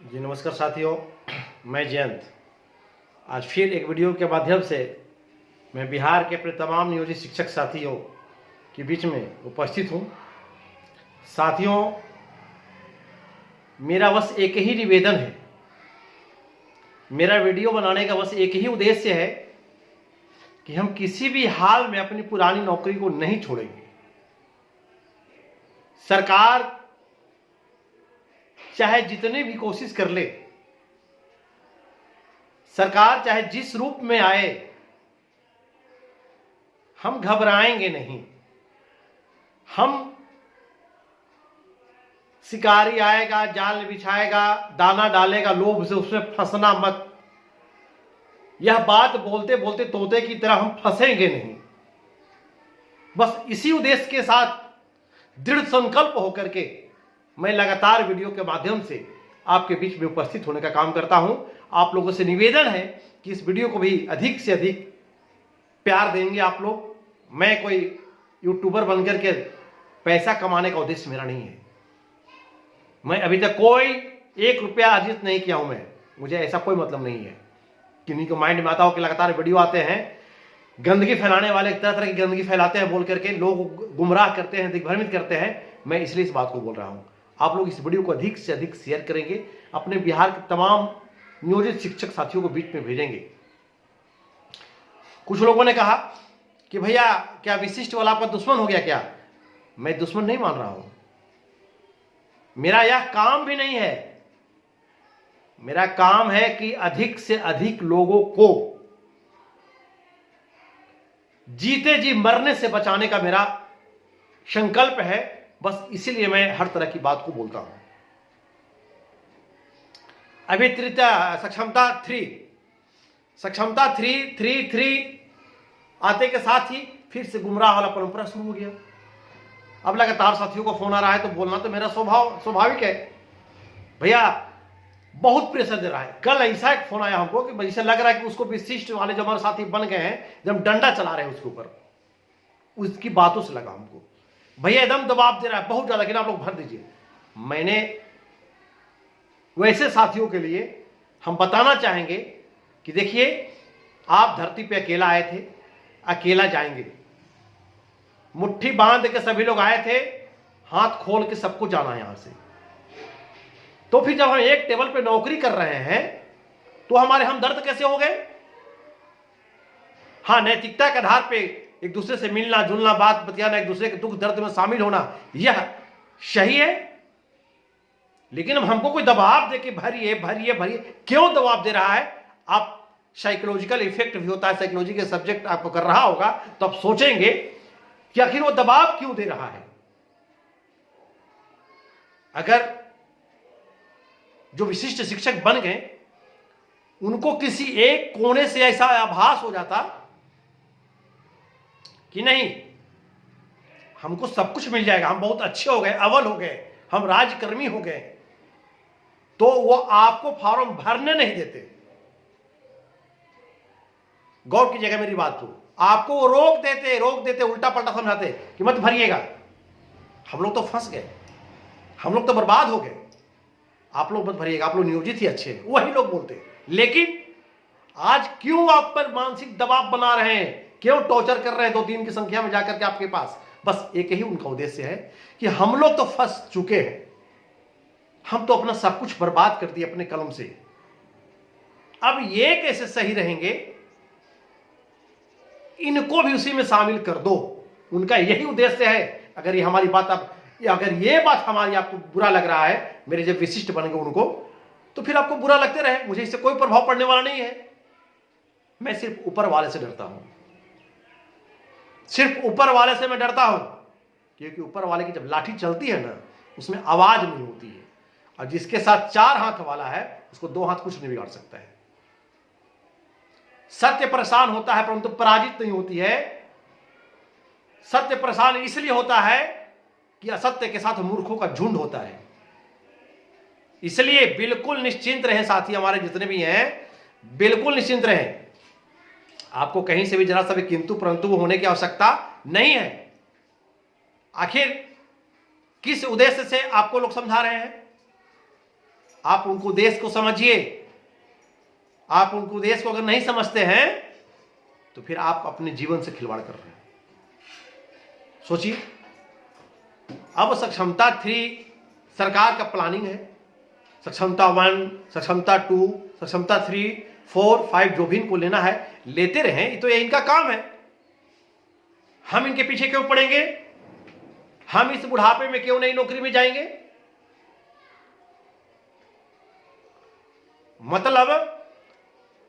जी नमस्कार साथियों, मैं जयंत। आज फिर एक वीडियो के माध्यम से मैं बिहार के अपने तमाम नियोजित शिक्षक साथियों के बीच में उपस्थित हूँ। साथियों, मेरा बस एक ही निवेदन है, मेरा वीडियो बनाने का बस एक ही उद्देश्य है कि हम किसी भी हाल में अपनी पुरानी नौकरी को नहीं छोड़ेंगे। सरकार चाहे जितनी भी कोशिश कर ले, सरकार चाहे जिस रूप में आए, हम घबराएंगे नहीं। हम शिकारी आएगा, जाल बिछाएगा, दाना डालेगा लोभ से, उसमें फंसना मत। यह बात बोलते बोलते तोते की तरह हम फंसेंगे नहीं। बस इसी उद्देश्य के साथ दृढ़ संकल्प होकर के मैं लगातार वीडियो के माध्यम से आपके बीच में उपस्थित होने का काम करता हूं। आप लोगों से निवेदन है कि इस वीडियो को भी अधिक से अधिक प्यार देंगे आप लोग। मैं कोई यूट्यूबर बनकर के पैसा कमाने का उद्देश्य मेरा नहीं है। मैं अभी तक कोई 1 रुपया अर्जित नहीं किया हूं। मुझे ऐसा कोई मतलब नहीं है। किन्हीं को माइंड में आता हो कि लगातार वीडियो आते हैं, गंदगी फैलाने वाले तरह तरह की गंदगी फैलाते हैं, बोल करके लोग गुमराह करते हैं, दिग्भ्रमित करते हैं। मैं इसलिए इस बात को बोल रहा हूं। आप लोग इस वीडियो को अधिक से अधिक शेयर करेंगे, अपने बिहार के तमाम नियोजित शिक्षक साथियों को बीच में भेजेंगे। कुछ लोगों ने कहा कि भैया क्या विशिष्ट वाला आपका दुश्मन हो गया क्या? मैं दुश्मन नहीं मान रहा हूं। मेरा यह काम भी नहीं है। मेरा काम है कि अधिक से अधिक लोगों को जीते जी मरने से बचाने का मेरा संकल्प है। बस इसीलिए मैं हर तरह की बात को बोलता हूं। अभी सक्षमता 3 आते के साथ ही फिर से गुमराह वाला परंपरा शुरू हो गया। अब लगातार साथियों को फोन आ रहा है तो बोलना तो मेरा स्वाभाविक है। भैया बहुत प्रेशर दे रहा है। कल ऐसा एक फोन आया हमको कि जैसे लग रहा है कि उसको विशिष्ट वाले जो हमारे साथी बन गए हैं, जब डंडा चला रहे हैं उसके ऊपर, उसकी बातों से लगा हमको भैया एकदम दबाव दे रहा है बहुत ज्यादा कि आप लोग भर दीजिए। मैंने वैसे साथियों के लिए हम बताना चाहेंगे कि देखिए, आप धरती पे अकेला आए थे, अकेला जाएंगे। मुट्ठी बांध के सभी लोग आए थे, हाथ खोल के सबको जाना यहां से। तो फिर जब हम एक टेबल पे नौकरी कर रहे हैं तो हमारे हमदर्द कैसे हो गए? हाँ, नैतिकता के आधार पे एक दूसरे से मिलना जुलना, बात बतियाना, एक दूसरे के दुख दर्द में शामिल होना, यह सही है। लेकिन अब हमको कोई दबाव दे के भरिए भरिए भरिए, क्यों दबाव दे रहा है? आप साइकोलॉजिकल इफेक्ट भी होता है, साइकोलॉजी के सब्जेक्ट आपको कर रहा होगा, तो आप सोचेंगे कि आखिर वो दबाव क्यों दे रहा है। अगर जो विशिष्ट शिक्षक बन गए, उनको किसी एक कोने से ऐसा आभास हो जाता कि नहीं, हमको सब कुछ मिल जाएगा, हम बहुत अच्छे हो गए, अव्वल हो गए, हम राजकर्मी हो गए, तो वो आपको फॉर्म भरने नहीं देते। गौर कीजिएगा मेरी बात को। आपको वो रोक देते, उल्टा पलटा समझाते कि मत भरिएगा। हम लोग तो फंस गए, हम लोग तो बर्बाद हो गए। आप लोग मत भरिएगा, आप लोग नियोजित ही अच्छे हैं, वही लोग बोलते। लेकिन आज क्यों आप पर मानसिक दबाव बना रहे हैं, क्यों टॉर्चर कर रहे हैं 2-3 की संख्या में जाकर के आपके पास? बस एक ही उनका उद्देश्य है कि हम लोग तो फंस चुके हैं, हम तो अपना सब कुछ बर्बाद कर दिए अपने कलम से। अब ये कैसे सही रहेंगे? इनको भी उसी में शामिल कर दो। उनका यही उद्देश्य है। अगर ये हमारी बात अगर ये बात हमारी आपको बुरा लग रहा है, मेरे जब विशिष्ट बनेंगे उनको, तो फिर आपको बुरा लगते रहे, मुझे इससे कोई प्रभाव पड़ने वाला नहीं है। मैं सिर्फ ऊपर वाले से डरता हूं, सिर्फ ऊपर वाले से मैं डरता हूं, क्योंकि ऊपर वाले की जब लाठी चलती है ना, उसमें आवाज नहीं होती है। और जिसके साथ 4 हाथ वाला है, उसको 2 हाथ कुछ नहीं बिगाड़ सकता है। सत्य परेशान होता है परंतु पराजित नहीं होती है। सत्य परेशान इसलिए होता है कि असत्य के साथ मूर्खों का झुंड होता है। इसलिए बिल्कुल निश्चिंत रहें साथी, हमारे जितने भी हैं, बिल्कुल निश्चिंत रहें। आपको कहीं से भी जरा सा भी किंतु परंतु होने की आवश्यकता नहीं है। आखिर किस उद्देश्य से आपको लोग समझा रहे हैं? आप उनको देश को समझिए। आप उनको देश को अगर नहीं समझते हैं तो फिर आप अपने जीवन से खिलवाड़ कर रहे हैं। सोचिए, अब सक्षमता 3 सरकार का प्लानिंग है। सक्षमता 1, सक्षमता 2, सक्षमता 3, 4, 5 जो भी इनको लेना है लेते रहें, तो ये इनका काम है। हम इनके पीछे क्यों पड़ेंगे? हम इस बुढ़ापे में क्यों नहीं नौकरी में जाएंगे? मतलब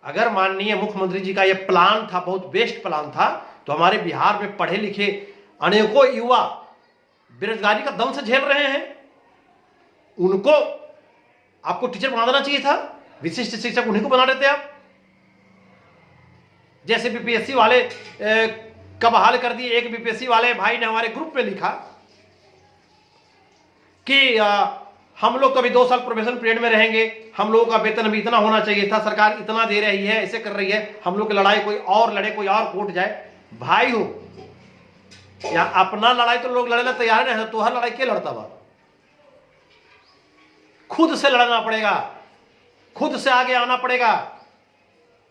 अगर माननीय मुख्यमंत्री जी का यह प्लान था, बहुत बेस्ट प्लान था, तो हमारे बिहार में पढ़े लिखे अनेकों युवा बेरोजगारी का दंश झेल रहे हैं। उनको आपको टीचर बना देना चाहिए था, विशिष्ट शिक्षक उन्हीं को बना देते आप। जैसे बीपीएससी वाले का बहाल कर दिए। एक बीपीएससी वाले भाई ने हमारे ग्रुप में लिखा कि हम लोग तो अभी 2 साल प्रोबेशन पीरियड में रहेंगे, हम लोगों का वेतन भी इतना होना चाहिए था, सरकार इतना दे रही है, ऐसे कर रही है, हम लोग की लड़ाई कोई और लड़े, कोई और कोर्ट जाए। भाई हो या अपना लड़ाई तो लोग लड़ने तैयार नहीं है, तो हर लड़ाई क्या लड़ता बा? खुद से लड़ना पड़ेगा, खुद से आगे आना पड़ेगा।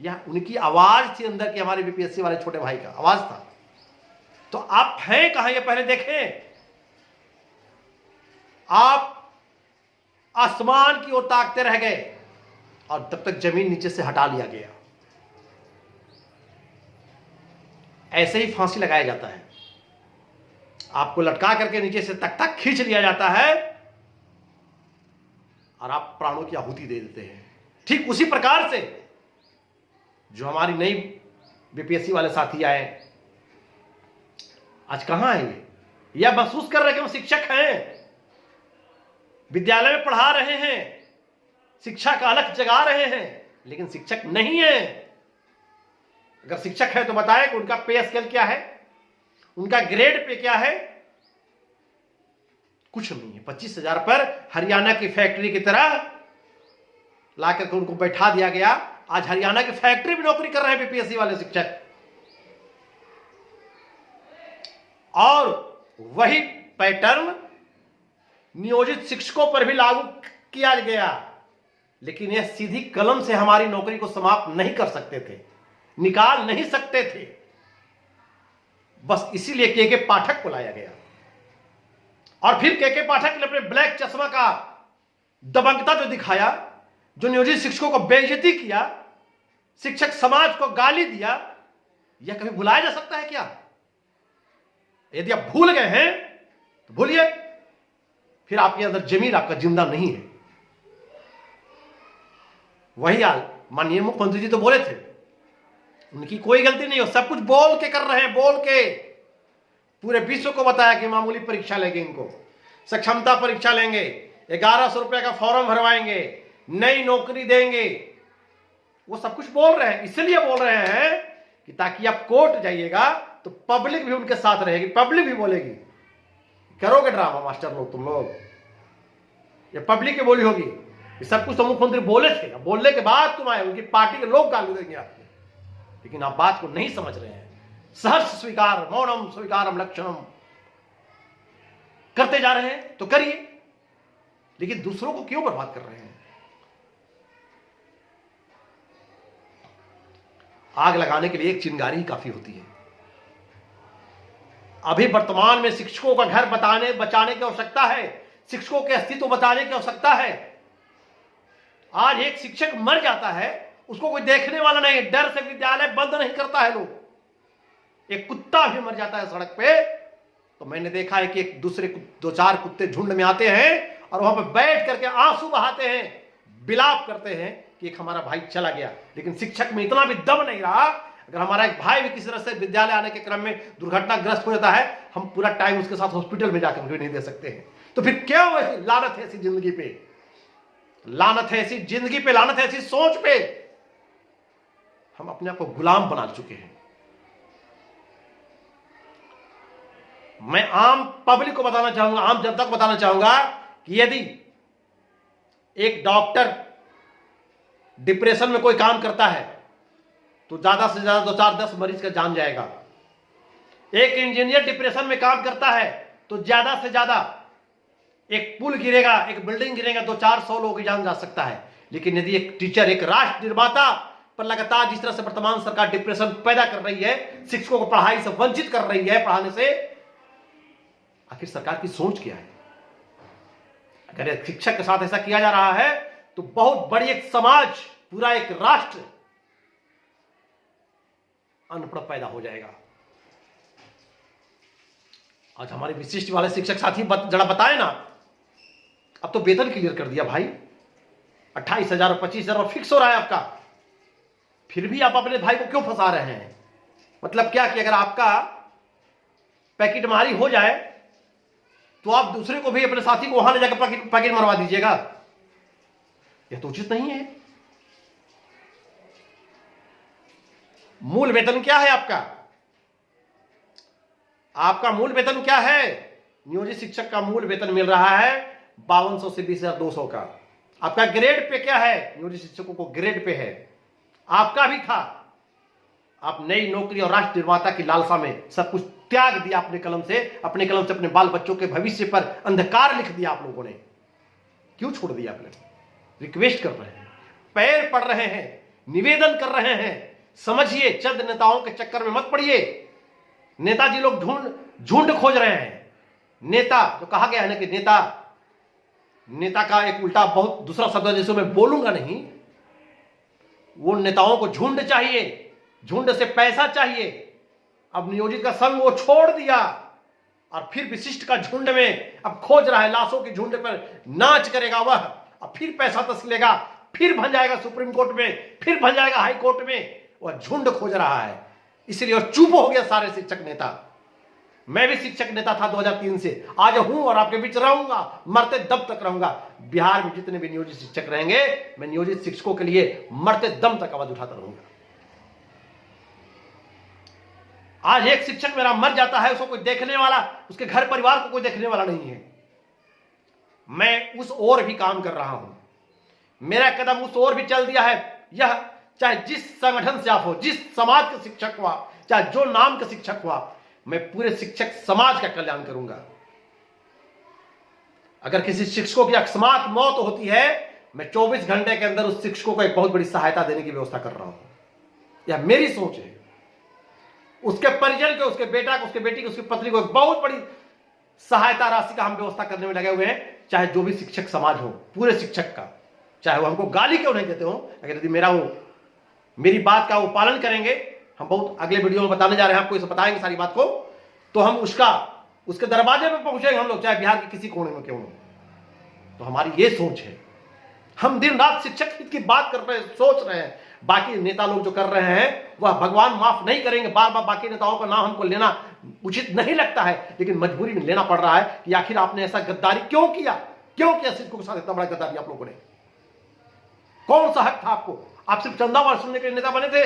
यह उनकी आवाज थी अंदर की, हमारे बीपीएससी वाले छोटे भाई का आवाज था। तो आप हैं कहां ये पहले देखें। आप आसमान की ओर ताकते रह गए और तब तक जमीन नीचे से हटा लिया गया। ऐसे ही फांसी लगाया जाता है, आपको लटका करके नीचे से तक तक खींच लिया जाता है और आप प्राणों की आहुति दे देते हैं। ठीक उसी प्रकार से जो हमारी नई बीपीएससी वाले साथी आए, आज कहां है ये? यह महसूस कर रहे कि हम शिक्षक हैं, विद्यालय में पढ़ा रहे हैं, शिक्षा का अलग जगा रहे हैं, लेकिन शिक्षक नहीं है। अगर शिक्षक है तो बताएं कि उनका पे स्केल क्या है, उनका ग्रेड पे क्या है? कुछ नहीं है। 25,000 पर हरियाणा की फैक्ट्री की तरह लाकर के उनको बैठा दिया गया। आज हरियाणा की फैक्ट्री में नौकरी कर रहे हैं बीपीएससी वाले शिक्षक। और वही पैटर्न नियोजित शिक्षकों पर भी लागू किया गया, लेकिन यह सीधी कलम से हमारी नौकरी को समाप्त नहीं कर सकते थे, निकाल नहीं सकते थे। बस इसीलिए के पाठक को लाया गया और फिर के पाठक ने अपने ब्लैक चश्मा का दबंगता जो दिखाया, जो नियोजित शिक्षकों को बेइज्जती किया, शिक्षक समाज को गाली दिया, यह कभी भुलाया जा सकता है क्या? यदि आप भूल गए हैं तो भूलिए, फिर आपके अंदर जमीर आपका जिंदा नहीं है। वही हाल माननीय मुख्यमंत्री जी तो बोले थे, उनकी कोई गलती नहीं हो, सब कुछ बोल के कर रहे हैं, बोल के पूरे विश्व को बताया कि मामूली परीक्षा लेंगे, इनको सक्षमता परीक्षा लेंगे, 1100 रुपए का फॉर्म भरवाएंगे, नई नौकरी देंगे। वो सब कुछ बोल रहे हैं, इसलिए बोल रहे हैं कि ताकि आप कोर्ट जाइएगा तो पब्लिक भी उनके साथ रहेगी, पब्लिक भी बोलेगी। करोगे ड्रामा मास्टर लोग, तुम लोग, ये पब्लिक की बोली होगी। ये सब कुछ तो मुख्यमंत्री बोले थे, बोलने के बाद तुम आए, उनकी पार्टी के लोग गाली देंगे आपको, लेकिन आप बात को नहीं समझ रहे हैं। सहर्ष स्वीकार, मौनम स्वीकारम लक्षणम करते जा रहे हैं तो करिए, लेकिन दूसरों को क्यों बर्बाद कर रहे हैं? आग लगाने के लिए एक चिंगारी ही काफी होती है। अभी वर्तमान में शिक्षकों का घर बचाने की आवश्यकता है, शिक्षकों के अस्तित्व बचाने की आवश्यकता है। आज एक शिक्षक मर जाता है, उसको कोई देखने वाला नहीं, डर से विद्यालय बंद नहीं करता है लोग। एक कुत्ता भी मर जाता है सड़क पे तो मैंने देखा है कि एक दूसरे 2-4 कुत्ते झुंड में आते हैं और वहां पर बैठ करके आंसू बहाते हैं, विलाप करते हैं कि एक हमारा भाई चला गया। लेकिन शिक्षक में इतना भी दम नहीं रहा, अगर हमारा एक भाई भी किसी तरह से विद्यालय आने के क्रम में दुर्घटनाग्रस्त हो जाता है, हम पूरा टाइम उसके साथ हॉस्पिटल में जाकर भी नहीं दे सकते हैं। तो फिर क्यों लानत है ऐसी जिंदगी पे, लानत है ऐसी जिंदगी पे, लानत है ऐसी सोच पे। हम अपने आप को गुलाम बना चुके हैं। मैं आम पब्लिक को बताना चाहूंगा, आम जनता को बताना चाहूंगा कि यदि एक डॉक्टर डिप्रेशन में कोई काम करता है तो ज्यादा से ज्यादा 2-4-10 मरीज का जान जाएगा। एक इंजीनियर डिप्रेशन में काम करता है तो ज्यादा से ज्यादा एक पुल गिरेगा, एक बिल्डिंग गिरेगा, 200-400 लोगों की जान जा सकता है। लेकिन यदि एक टीचर, एक राष्ट्र निर्माता पर लगातार जिस तरह से वर्तमान सरकार डिप्रेशन पैदा कर रही है, शिक्षकों को पढ़ाई से वंचित कर रही है, पढ़ाने से, आखिर सरकार की सोच क्या है? अगर एक शिक्षक के साथ ऐसा किया जा रहा है तो बहुत बड़ी एक समाज, पूरा एक राष्ट्र अनपढ़ पैदा हो जाएगा। आज हमारे विशिष्ट वाले शिक्षक साथी जरा बताए ना, अब तो वेतन क्लियर कर दिया भाई, 28,000 और 25,000 फिक्स हो रहा है आपका, फिर भी आप अपने भाई को क्यों फंसा रहे हैं? मतलब क्या कि अगर आपका पैकेट मारी हो जाए तो आप दूसरे को भी, अपने साथी को वहां ले जाकर पैकेट मरवा दीजिएगा? यह तो उचित नहीं है। मूल वेतन क्या है आपका? आपका मूल वेतन क्या है? नियोजित शिक्षक का मूल वेतन मिल रहा है 5200 से 20,200 का। आपका ग्रेड पे क्या है? नियोजित शिक्षकों को ग्रेड पे है, आपका भी था। आप नई नौकरी और राष्ट्र निर्माता की लालसा में सब कुछ त्याग दिया अपने कलम से, अपने बाल बच्चों के भविष्य पर अंधकार लिख दिया आप लोगों ने। क्यों छोड़ दिया आपने? रिक्वेस्ट कर रहे हैं, पैर पड़ रहे हैं, निवेदन कर रहे हैं, समझिए, चंद नेताओं के चक्कर में मत पड़िए। नेताजी लोग झुंड खोज रहे हैं। नेता जो कहा गया है ना कि नेता का एक उल्टा बहुत दूसरा शब्द है जिसे मैं बोलूंगा नहीं। वो नेताओं को झुंड चाहिए, झुंड से पैसा चाहिए। अब नियोजित का संग वो छोड़ दिया और फिर विशिष्ट का झुंड में अब खोज रहा है, लाशों के झुंड पर नाच करेगा वह, अब फिर पैसा तस्लेगा, फिर भन जाएगा सुप्रीम कोर्ट में, फिर भन जाएगा हाई कोर्ट में। वह झुंड खोज रहा है, इसलिए और चुप हो गया सारे शिक्षक नेता। मैं भी शिक्षक नेता था 2003 से, आज हूं और आपके बीच रहूंगा, मरते दम तक रहूंगा। बिहार में जितने भी नियोजित शिक्षक रहेंगे, मैं नियोजित शिक्षकों के लिए मरते दम तक आवाज उठाता रहूंगा। आज एक शिक्षक मेरा मर जाता है, उसको कोई देखने वाला, उसके घर परिवार को कोई देखने वाला नहीं है। मैं उस ओर भी काम कर रहा हूं, मेरा कदम उस ओर भी चल दिया है। यह चाहे जिस संगठन से आप हो, जिस समाज के शिक्षक हुआ, चाहे जो नाम के शिक्षक हुआ, मैं पूरे शिक्षक समाज का कल्याण करूंगा। अगर किसी शिक्षकों की अकस्मात मौत होती है, मैं 24 घंटे के अंदर उस शिक्षकों को एक बहुत बड़ी सहायता देने की व्यवस्था कर रहा हूं। यह मेरी सोच है। उसके परिजन को, उसके बेटा को, उसके बेटी को, उसकी पत्नी को एक बहुत बड़ी सहायता राशि का हम व्यवस्था करने में लगे हुए हैं। चाहे जो भी शिक्षक समाज हो, पूरे शिक्षक का, चाहे वो हमको गाली क्यों नहीं देते हो, अगर यदि मेरी बात का वो पालन करेंगे, हम बहुत अगले वीडियो में बताने जा रहे हैं, आपको इसे बताएंगे सारी बात को, तो हम उसके दरवाजे पे पहुंचेंगे हम लोग, चाहे बिहार के किसी कोने में क्यों हो। तो हमारी ये सोच है, हम दिन रात शिक्षक हित की बात कर रहे हैं, सोच रहे हैं। बाकी नेता लोग जो कर रहे हैं वह भगवान माफ नहीं करेंगे। बार बार बाकी नेताओं का नाम हमको लेना उचित नहीं लगता है, लेकिन मजबूरी में लेना पड़ रहा है कि आखिर आपने ऐसा गद्दारी क्यों किया शिक्षकों के साथ इतना बड़ा गद्दारी आप लोगों ने? कौन सा हक था आपको? आप सिर्फ चंदा वसूलने के लिए नेता बने थे?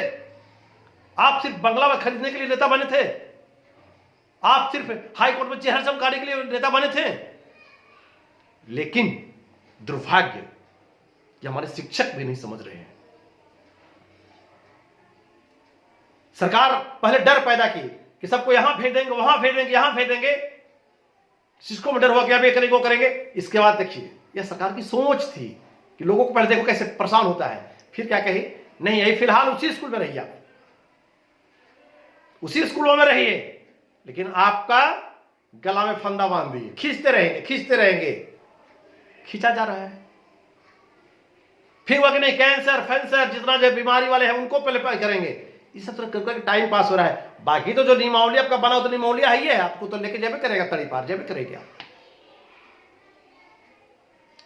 आप सिर्फ बंगला में खरीदने के लिए नेता बने थे? आप सिर्फ हाई कोर्ट में चेहरा चमकाने के लिए नेता बने थे? लेकिन दुर्भाग्य कि हमारे शिक्षक भी नहीं समझ रहे हैं। सरकार पहले डर पैदा की कि सबको यहां भेज देंगे, वहां भेज देंगे, यहां भेज देंगे। शिक्षकों में डर हुआ कि अब ये करेंगे, वो करेंगे। इसके बाद देखिए, यह सरकार की सोच थी कि लोगों को पहले देखो कैसे परेशान होता है, फिर क्या कही, नहीं यही फिलहाल उसी स्कूल में रहिए, आप उसी स्कूलों में रहिए, लेकिन आपका गला में फंदा बांध दिए, खींचते रहेंगे। खींचा जा रहा है। फिर वो कि नहीं, कैंसर जितना जो बीमारी वाले हैं उनको पहले करेंगे। इस सब तरह टाइम पास हो रहा है। बाकी तो जो नियमावली आपका बना हो तो नियमावली ही है, आपको तो लेके जाबे करेगा, तड़ी पार जाबे करेगी आप।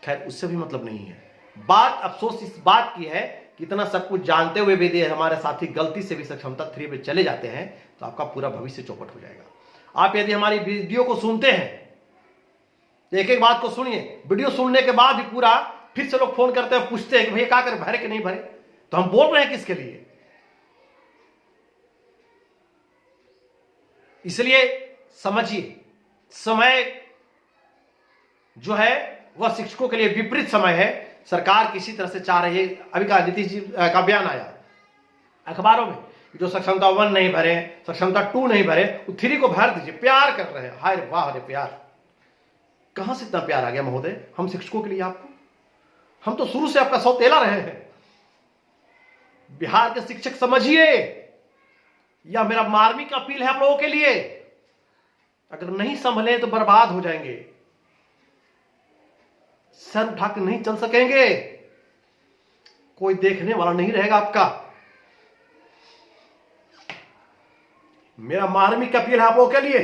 खैर, उससे भी मतलब नहीं है। बात अफसोस इस बात की है कि इतना सब कुछ जानते हुए भी हमारे साथी गलती से भी सक्षमता 3 में चले जाते हैं तो आपका पूरा भविष्य चौपट हो जाएगा। आप यदि हमारी वीडियो को सुनते हैं तो एक एक बात को सुनिए। वीडियो सुनने के बाद भी पूरा फिर से लोग फोन करते हैं, पूछते हैं कि भैया क्या करें, भरे कि नहीं भरे। तो हम बोल रहे हैं किसके लिए? इसलिए समझिए, समय जो है वह शिक्षकों के लिए विपरीत समय है। सरकार किसी तरह से चाह रही है, अभी का नीतीश जी का बयान आया अखबारों में, जो सक्षमता 1 नहीं भरे, सक्षमता 2 नहीं भरे, 3 को भर दीजिए, प्यार कर रहे हैं। हाय वाह रे प्यार, कहां से इतना प्यार आ गया महोदय हम शिक्षकों के लिए आपको? हम तो शुरू से आपका सौतेला रहे हैं। बिहार के शिक्षक समझिए, यह मेरा मार्मिक अपील है आप लोगों के लिए। अगर नहीं संभले तो बर्बाद हो जाएंगे, सर उठाकर नहीं चल सकेंगे, कोई देखने वाला नहीं रहेगा आपका। मेरा मार्मिक अपील है आप लोगों के लिए।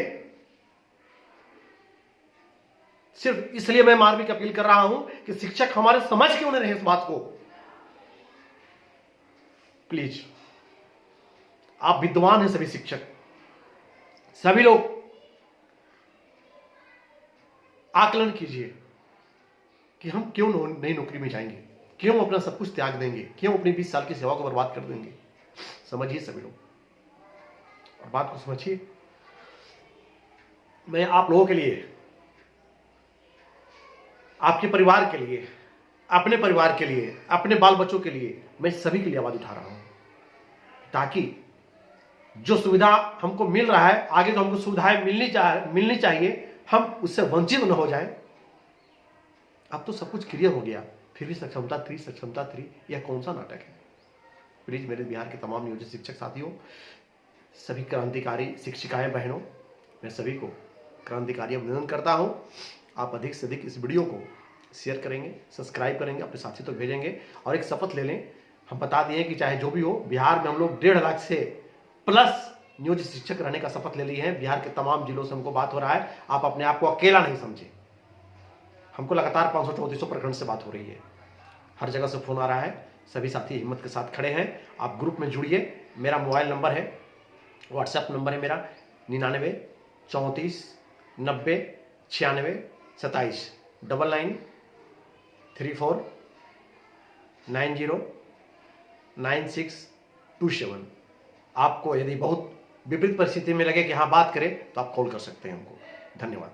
सिर्फ इसलिए मैं मार्मिक अपील कर रहा हूं कि शिक्षक हमारे समझ क्यों नहीं रहे इस बात को। प्लीज, आप विद्वान हैं सभी शिक्षक, सभी लोग आकलन कीजिए कि हम क्यों नई नौकरी में जाएंगे, क्यों अपना सब कुछ त्याग देंगे, क्यों अपनी 20 साल की सेवा को बर्बाद कर देंगे। समझिए सभी लोग, और बात को समझिए। मैं आप लोगों के लिए, आपके परिवार के लिए, अपने परिवार के लिए, अपने बाल बच्चों के लिए, मैं सभी के लिए आवाज उठा रहा हूं, ताकि जो सुविधा हमको मिल रहा है, आगे जो हमको सुविधाएं मिलनी चाहिए, हम उससे वंचित न हो जाए। अब तो सब कुछ क्लियर हो गया, फिर भी सक्षमता 3, यह कौन सा नाटक है? प्लीज मेरे बिहार के तमाम नियोजित शिक्षक साथियों, सभी क्रांतिकारी शिक्षिकाएं बहनों, मैं सभी को क्रांतिकारी अभिनंदन करता हूं। आप अधिक से अधिक इस वीडियो को शेयर करेंगे, सब्सक्राइब करेंगे, अपने साथी तो भेजेंगे, और एक शपथ ले लें। हम बता दिए कि चाहे जो भी हो, बिहार में हम लोग 1.5 लाख से प्लस नियोजित शिक्षक रहने का शपथ ले लिए हैं। बिहार के तमाम जिलों से हमको बात हो रहा है। आप अपने आप को अकेला नहीं समझे, हमको लगातार 500-3400 प्रखंड से बात हो रही है, हर जगह से फोन आ रहा है। सभी साथी हिम्मत के साथ खड़े हैं। आप ग्रुप में जुड़िए। मेरा मोबाइल नंबर है, व्हाट्सएप नंबर है मेरा 99 34 90 96 27 99 34 90 9627। आपको यदि बहुत विपरीत परिस्थिति में लगे कि हाँ बात करें, तो आप कॉल कर सकते हैं हमको। धन्यवाद।